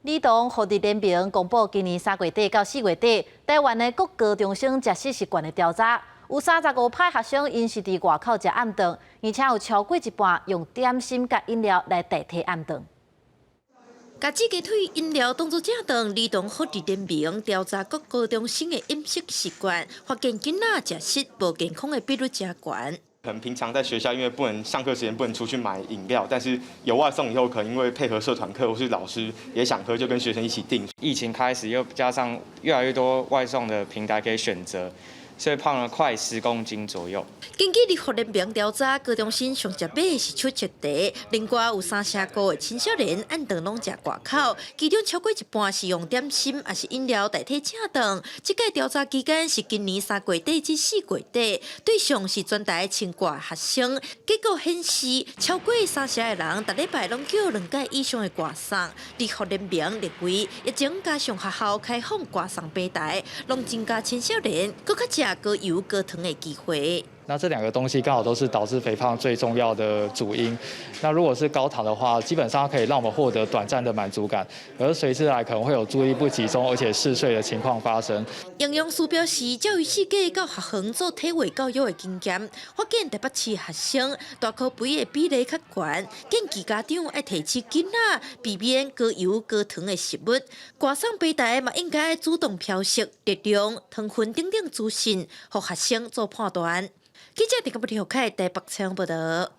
李东互伫联名公布，今年3月底到4月底，台湾的各高中生食食习惯的调查，有35%学生因是伫外口食暗顿，而且有超过一半用点心甲饮料来代替暗顿。甲鸡鸡腿饮料当作正顿，李东互伫联名调查各高中生的饮食习惯，发现囡仔食食无健康的比率真高。可能平常在学校，因为不能上课时间不能出去买饮料，但是有外送以后，可能因为配合社团课或是老师也想喝，就跟学生一起订。疫情开始，又加上越来越多外送的平台可以选择，所以胖了快10公斤左右。根据立法联名调查，高中生上食买的是手切茶，另外有3成5的青少年暗顿拢食外口，其中超过一半是用点心还是饮料代替正顿。这个调查期间是今年3月底至4月底，对象是全台清挂学生。结果显示，超过3成的人，逐礼拜拢叫2届以上的挂送。立法联名认为，疫情加上学校开放挂送平台，拢增加青少年更较食高油高糖的机会。那这2个东西刚好都是导致肥胖最重要的主因。那如果是高糖的话，基本上可以让我们获得短暂的满足感，而随之来可能会有注意不集中而且嗜睡的情况发生。营养师表示，教育世界到学校做体位教育的经验，发现台北市学生大口肥的比例较高，建议家长要提醒囡仔避免高油高糖的食物。挂送平台嘛，应该主动标示热量、糖分等等资讯，让学生做判断。记者陈国伟台北采访报道。